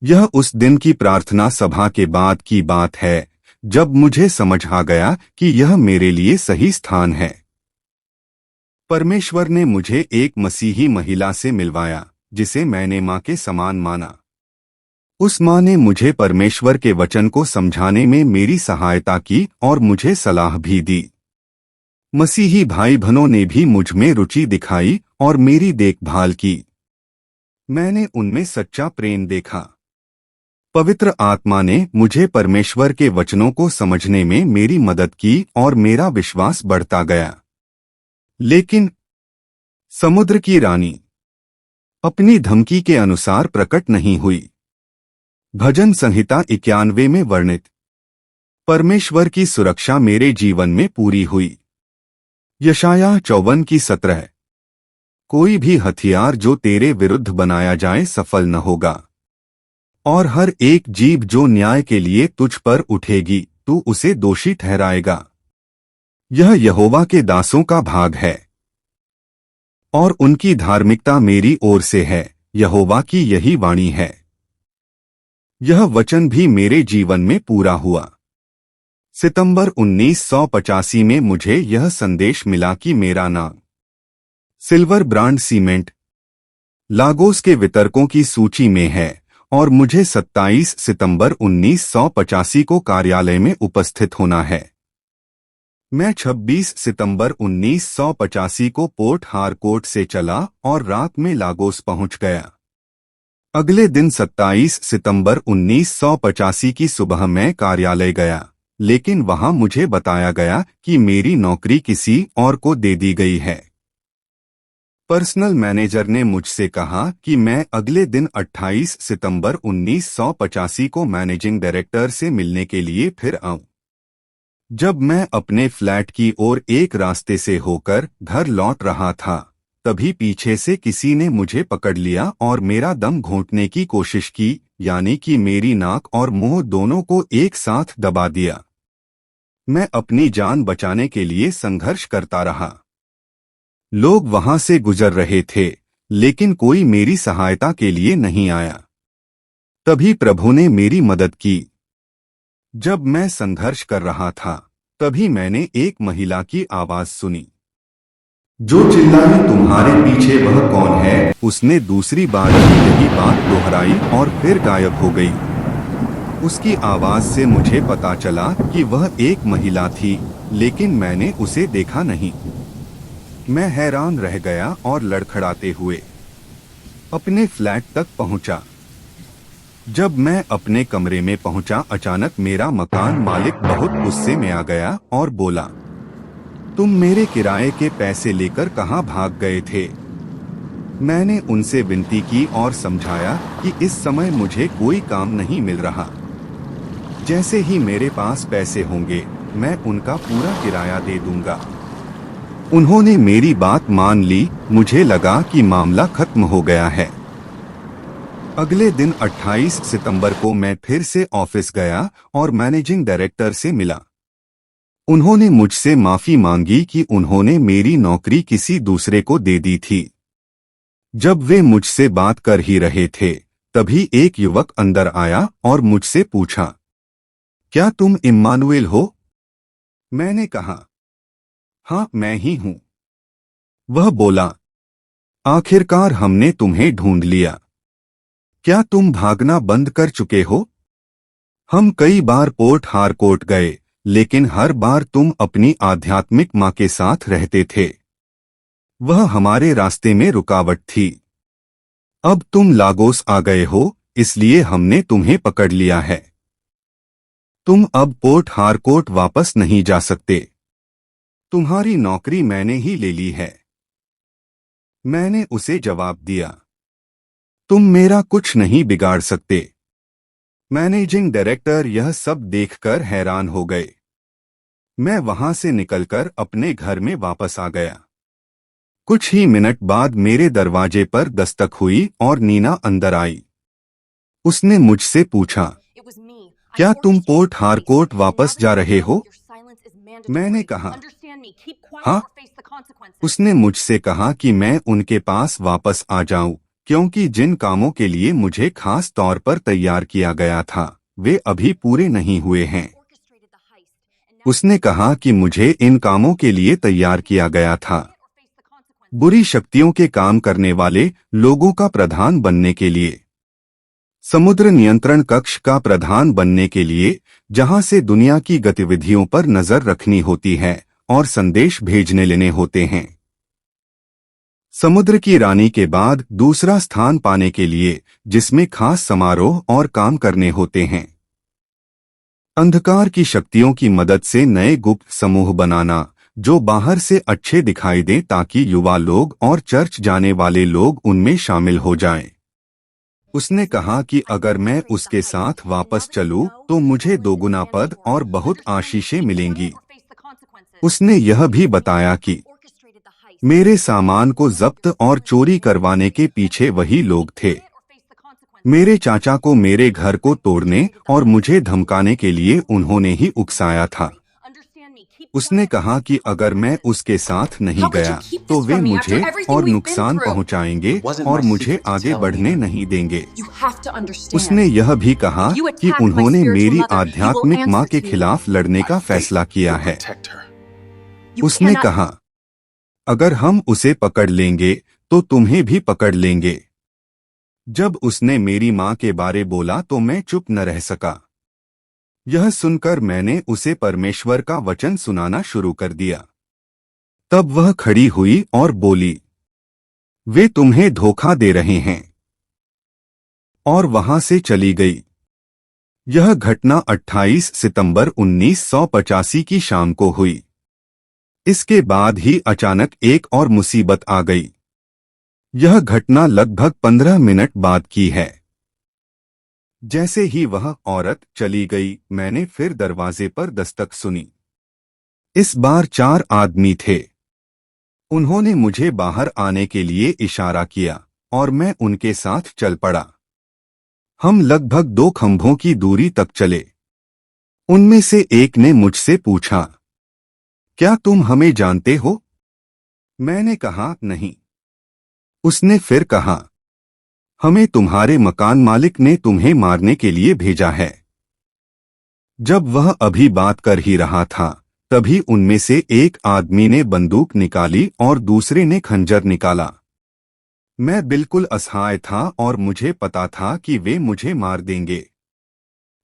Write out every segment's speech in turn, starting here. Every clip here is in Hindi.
यह उस दिन की प्रार्थना सभा के बाद की बात है जब मुझे समझ आ गया कि यह मेरे लिए सही स्थान है। परमेश्वर ने मुझे एक मसीही महिला से मिलवाया जिसे मैंने मां के समान माना। उस मां ने मुझे परमेश्वर के वचन को समझाने में मेरी सहायता की और मुझे सलाह भी दी। मसीही भाई बहनों ने भी मुझ में रुचि दिखाई और मेरी देखभाल की। मैंने उनमें सच्चा प्रेम देखा। पवित्र आत्मा ने मुझे परमेश्वर के वचनों को समझने में मेरी मदद की और मेरा विश्वास बढ़ता गया। लेकिन समुद्र की रानी अपनी धमकी के अनुसार प्रकट नहीं हुई। भजन संहिता 91 में वर्णित परमेश्वर की सुरक्षा मेरे जीवन में पूरी हुई। यशायाह 54 की 17 कोई भी हथियार जो तेरे विरुद्ध बनाया जाए सफल न होगा, और हर एक जीभ जो न्याय के लिए तुझ पर उठेगी तू उसे दोषी ठहराएगा। यह यहोवा के दासों का भाग है और उनकी धार्मिकता मेरी ओर से है। यहोवा की यही वाणी है। यह वचन भी मेरे जीवन में पूरा हुआ। सितंबर 1985 में मुझे यह संदेश मिला कि मेरा नाम सिल्वर ब्रांड सीमेंट लागोस के वितरकों की सूची में है और मुझे 27 सितंबर 1985 को कार्यालय में उपस्थित होना है। मैं 26 सितंबर 1985 को पोर्ट हारकोर्ट से चला और रात में लागोस पहुंच गया। अगले दिन 27 सितंबर 1985 की सुबह मैं कार्यालय गया, लेकिन वहां मुझे बताया गया कि मेरी नौकरी किसी और को दे दी गई है। पर्सनल मैनेजर ने मुझसे कहा कि मैं अगले दिन 28 सितंबर 1985 को मैनेजिंग डायरेक्टर से मिलने के लिए फिर आऊं। जब मैं अपने फ्लैट की ओर एक रास्ते से होकर घर लौट रहा था, तभी पीछे से किसी ने मुझे पकड़ लिया और मेरा दम घोंटने की कोशिश की, यानी कि मेरी नाक और मुंह दोनों को एक साथ दबा दिया। मैं अपनी जान बचाने के लिए संघर्ष करता रहा। लोग वहां से गुजर रहे थे, लेकिन कोई मेरी सहायता के लिए नहीं आया। तभी प्रभु ने मेरी मदद की। जब मैं संघर्ष कर रहा था, तभी मैंने एक महिला की आवाज सुनी, जो चिल्लाई तुम्हारे पीछे वह कौन है। उसने दूसरी बार यही बात दोहराई और फिर गायब हो गई। उसकी आवाज से मुझे पता चला कि वह एक महिला थी, लेकिन मैंने उसे देखा नहीं। मैं हैरान रह गया और लड़खड़ाते हुए अपने फ्लैट तक पहुंचा। जब मैं अपने कमरे में पहुंचा, अचानक मेरा मकान मालिक बहुत गुस्से में आ गया और बोला, तुम मेरे किराए के पैसे लेकर कहां भाग गए थे। मैंने उनसे विनती की और समझाया कि इस समय मुझे कोई काम नहीं मिल रहा। जैसे ही मेरे पास पैसे होंगे मैं उनका पूरा किराया दे दूंगा। उन्होंने मेरी बात मान ली। मुझे लगा कि मामला खत्म हो गया है। अगले दिन 28 सितंबर को मैं फिर से ऑफिस गया और मैनेजिंग डायरेक्टर से मिला। उन्होंने मुझसे माफी मांगी कि उन्होंने मेरी नौकरी किसी दूसरे को दे दी थी। जब वे मुझसे बात कर ही रहे थे, तभी एक युवक अंदर आया और मुझसे पूछा, क्या तुम इम्मानुएल हो? मैंने कहा, हाँ मैं ही हूं। वह बोला, आखिरकार हमने तुम्हें ढूंढ लिया। क्या तुम भागना बंद कर चुके हो? हम कई बार पोर्ट हारकोर्ट गए, लेकिन हर बार तुम अपनी आध्यात्मिक मां के साथ रहते थे। वह हमारे रास्ते में रुकावट थी। अब तुम लागोस आ गए हो, इसलिए हमने तुम्हें पकड़ लिया है। तुम अब पोर्ट हारकोर्ट वापस नहीं जा सकते। तुम्हारी नौकरी मैंने ही ले ली है। मैंने उसे जवाब दिया, तुम मेरा कुछ नहीं बिगाड़ सकते। मैनेजिंग डायरेक्टर यह सब देखकर हैरान हो गए। मैं वहां से निकलकर अपने घर में वापस आ गया। कुछ ही मिनट बाद मेरे दरवाजे पर दस्तक हुई और नीना अंदर आई। उसने मुझसे पूछा, क्या तुम पोर्ट हारकोर्ट वापस जा रहे हो? मैंने कहा, हाँ। उसने मुझसे कहा कि मैं उनके पास वापस आ जाऊं, क्योंकि जिन कामों के लिए मुझे खास तौर पर तैयार किया गया था वे अभी पूरे नहीं हुए हैं। उसने कहा कि मुझे इन कामों के लिए तैयार किया गया था, बुरी शक्तियों के काम करने वाले लोगों का प्रधान बनने के लिए, समुद्र नियंत्रण कक्ष का प्रधान बनने के लिए, जहां से दुनिया की गतिविधियों पर नजर रखनी होती है और संदेश भेजने लेने होते हैं। समुद्र की रानी के बाद दूसरा स्थान पाने के लिए, जिसमें खास समारोह और काम करने होते हैं। अंधकार की शक्तियों की मदद से नए गुप्त समूह बनाना जो बाहर से अच्छे दिखाई दें ताकि युवा लोग और चर्च जाने वाले लोग उनमें शामिल हो जाएं। उसने कहा कि अगर मैं उसके साथ वापस चलूं तो मुझे दोगुना पद और बहुत आशीषें मिलेंगी। उसने यह भी बताया कि मेरे सामान को जब्त और चोरी करवाने के पीछे वही लोग थे। मेरे चाचा को मेरे घर को तोड़ने और मुझे धमकाने के लिए उन्होंने ही उकसाया था। उसने कहा कि अगर मैं उसके साथ नहीं गया तो वे मुझे और नुकसान पहुंचाएंगे और मुझे आगे बढ़ने नहीं देंगे। उसने यह भी कहा कि उन्होंने मेरी आध्यात्मिक मां के खिलाफ लड़ने का फैसला किया है। उसने कहा, अगर हम उसे पकड़ लेंगे तो तुम्हें भी पकड़ लेंगे। जब उसने मेरी मां के बारे बोला तो मैं चुप न रह सका। यह सुनकर मैंने उसे परमेश्वर का वचन सुनाना शुरू कर दिया। तब वह खड़ी हुई और बोली, वे तुम्हें धोखा दे रहे हैं, और वहां से चली गई। यह घटना 28 सितंबर 1985 की शाम को हुई। इसके बाद ही अचानक एक और मुसीबत आ गई। यह घटना लगभग 15 मिनट बाद की है। जैसे ही वह औरत चली गई, मैंने फिर दरवाजे पर दस्तक सुनी। इस बार 4 आदमी थे। उन्होंने मुझे बाहर आने के लिए इशारा किया और मैं उनके साथ चल पड़ा। हम लगभग 2 खंभों की दूरी तक चले। उनमें से एक ने मुझसे पूछा, क्या तुम हमें जानते हो? मैंने कहा, नहीं। उसने फिर कहा, हमें तुम्हारे मकान मालिक ने तुम्हें मारने के लिए भेजा है। जब वह अभी बात कर ही रहा था, तभी उनमें से एक आदमी ने बंदूक निकाली और दूसरे ने खंजर निकाला। मैं बिल्कुल असहाय था और मुझे पता था कि वे मुझे मार देंगे।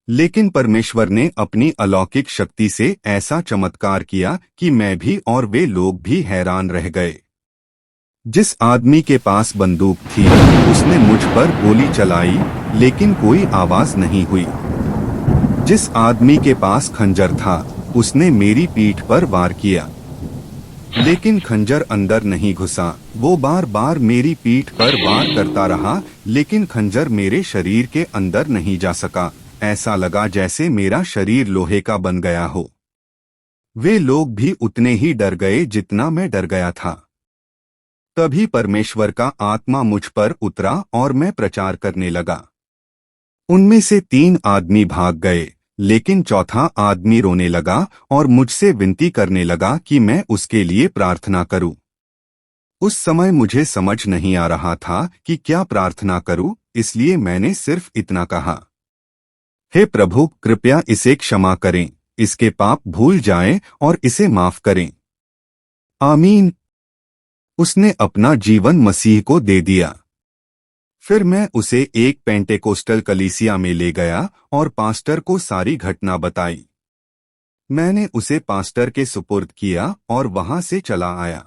लेकिन परमेश्वर ने अपनी अलौकिक शक्ति से ऐसा चमत्कार किया कि मैं भी और वे लोग भी हैरान रह गए। जिस आदमी के पास बंदूक थी उसने मुझ पर गोली चलाई, लेकिन कोई आवाज नहीं हुई। जिस आदमी के पास खंजर था उसने मेरी पीठ पर वार किया, लेकिन खंजर अंदर नहीं घुसा। वो बार बार मेरी पीठ पर वार करता रहा, लेकिन खंजर मेरे शरीर के अंदर नहीं जा सका। ऐसा लगा जैसे मेरा शरीर लोहे का बन गया हो। वे लोग भी उतने ही डर गए जितना मैं डर गया था। तभी परमेश्वर का आत्मा मुझ पर उतरा और मैं प्रचार करने लगा। उनमें से 3 आदमी भाग गए, लेकिन चौथा आदमी रोने लगा और मुझसे विनती करने लगा कि मैं उसके लिए प्रार्थना करूं। उस समय मुझे समझ नहीं आ रहा था कि क्या प्रार्थना करूं, इसलिए मैंने सिर्फ इतना कहा, हे प्रभु, कृपया इसे क्षमा करें, इसके पाप भूल जाएं और इसे माफ करें। आमीन। उसने अपना जीवन मसीह को दे दिया। फिर मैं उसे एक पेंटेकोस्टल कलीसिया में ले गया और पास्टर को सारी घटना बताई। मैंने उसे पास्टर के सुपुर्द किया और वहां से चला आया।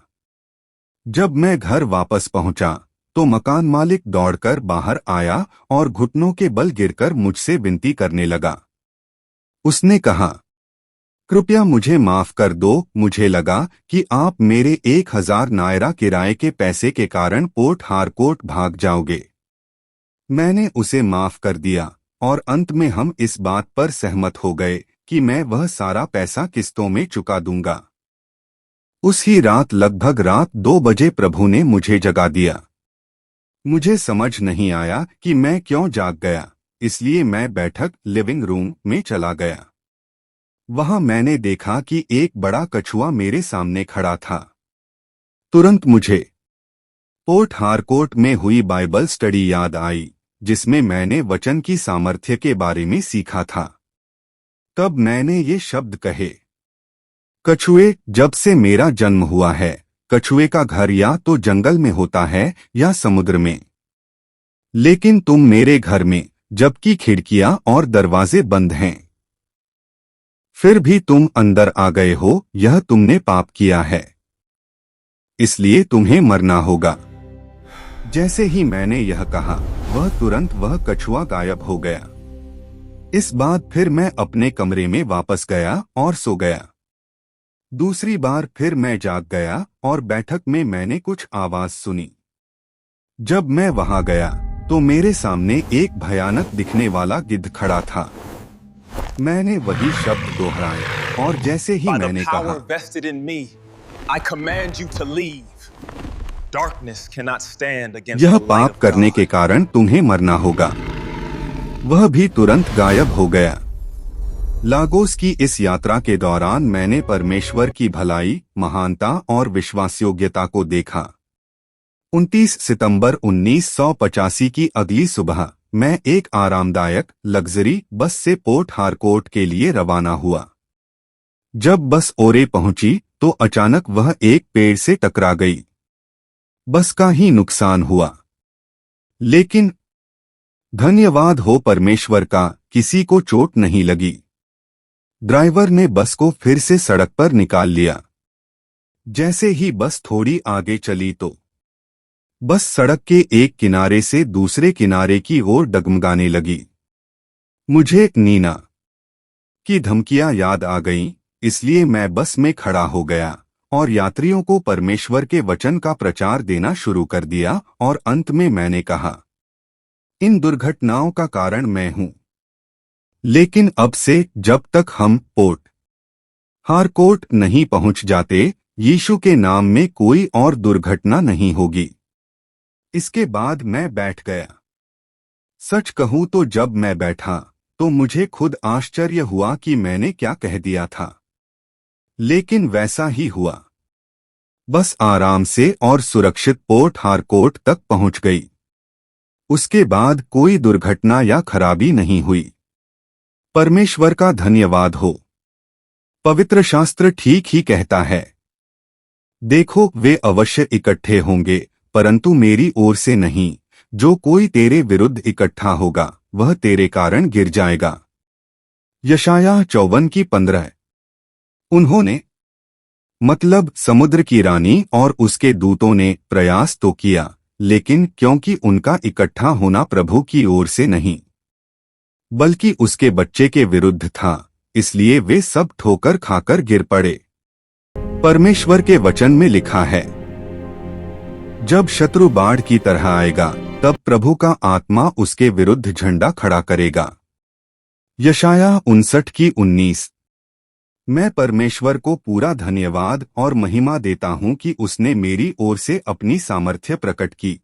जब मैं घर वापस पहुंचा तो मकान मालिक दौड़कर बाहर आया और घुटनों के बल गिरकर मुझसे विनती करने लगा। उसने कहा, कृपया मुझे माफ कर दो। मुझे लगा कि आप मेरे 1000 नायरा किराए के पैसे के कारण पोर्ट हारकोर्ट भाग जाओगे। मैंने उसे माफ कर दिया और अंत में हम इस बात पर सहमत हो गए कि मैं वह सारा पैसा किस्तों में चुका दूंगा। उस ही रात लगभग रात 2 बजे प्रभु ने मुझे जगा दिया। मुझे समझ नहीं आया कि मैं क्यों जाग गया, इसलिए मैं बैठक लिविंग रूम में चला गया। वहां मैंने देखा कि एक बड़ा कछुआ मेरे सामने खड़ा था। तुरंत मुझे पोर्ट हारकोर्ट में हुई बाइबल स्टडी याद आई, जिसमें मैंने वचन की सामर्थ्य के बारे में सीखा था। तब मैंने ये शब्द कहे, कछुए, जब से मेरा जन्म हुआ है, कछुए का घर या तो जंगल में होता है या समुद्र में। लेकिन तुम मेरे घर में, जबकि खिड़कियां और दरवाजे बंद हैं, फिर भी तुम अंदर आ गए हो। यह तुमने पाप किया है, इसलिए तुम्हें मरना होगा। जैसे ही मैंने यह कहा, तुरंत वह कछुआ गायब हो गया। इस बाद फिर मैं अपने कमरे में वापस गया और सो गया। दूसरी बार फिर मैं जाग गया और बैठक में मैंने कुछ आवाज सुनी। जब मैं वहां गया तो मेरे सामने एक भयानक दिखने वाला गिद्ध खड़ा था। मैंने वही शब्द दोहराए और जैसे ही मैंने कहा, यह पाप करने के कारण तुम्हें मरना होगा, वह भी तुरंत गायब हो गया। लागोस की इस यात्रा के दौरान मैंने परमेश्वर की भलाई, महानता और विश्वासयोग्यता को देखा। 29 सितंबर 1985 की अगली सुबह मैं एक आरामदायक लग्जरी बस से पोर्ट हारकोर्ट के लिए रवाना हुआ। जब बस ओरे पहुंची तो अचानक वह एक पेड़ से टकरा गई। बस का ही नुकसान हुआ, लेकिन धन्यवाद हो परमेश्वर का, किसी को चोट नहीं लगी। ड्राइवर ने बस को फिर से सड़क पर निकाल लिया। जैसे ही बस थोड़ी आगे चली तो बस सड़क के एक किनारे से दूसरे किनारे की ओर डगमगाने लगी। मुझे नीना की धमकियां याद आ गईं, इसलिए मैं बस में खड़ा हो गया और यात्रियों को परमेश्वर के वचन का प्रचार देना शुरू कर दिया। और अंत में मैंने कहा, इन दुर्घटनाओं का कारण मैं हूं, लेकिन अब से जब तक हम पोर्ट हारकोर्ट नहीं पहुंच जाते, यीशु के नाम में कोई और दुर्घटना नहीं होगी। इसके बाद मैं बैठ गया। सच कहूं तो जब मैं बैठा तो मुझे खुद आश्चर्य हुआ कि मैंने क्या कह दिया था, लेकिन वैसा ही हुआ। बस आराम से और सुरक्षित पोर्ट हारकोर्ट तक पहुंच गई। उसके बाद कोई दुर्घटना या खराबी नहीं हुई। परमेश्वर का धन्यवाद हो। पवित्र शास्त्र ठीक ही कहता है, देखो वे अवश्य इकट्ठे होंगे, परंतु मेरी ओर से नहीं। जो कोई तेरे विरुद्ध इकट्ठा होगा, वह तेरे कारण गिर जाएगा। यशायाह 54:15। उन्होंने, मतलब समुद्र की रानी और उसके दूतों ने प्रयास तो किया, लेकिन क्योंकि उनका इकट्ठा होना प्रभु की ओर से नहीं बल्कि उसके बच्चे के विरुद्ध था, इसलिए वे सब ठोकर खाकर गिर पड़े। परमेश्वर के वचन में लिखा है, जब शत्रु बाढ़ की तरह आएगा, तब प्रभु का आत्मा उसके विरुद्ध झंडा खड़ा करेगा। यशायाह 59:19। मैं परमेश्वर को पूरा धन्यवाद और महिमा देता हूं कि उसने मेरी ओर से अपनी सामर्थ्य प्रकट की।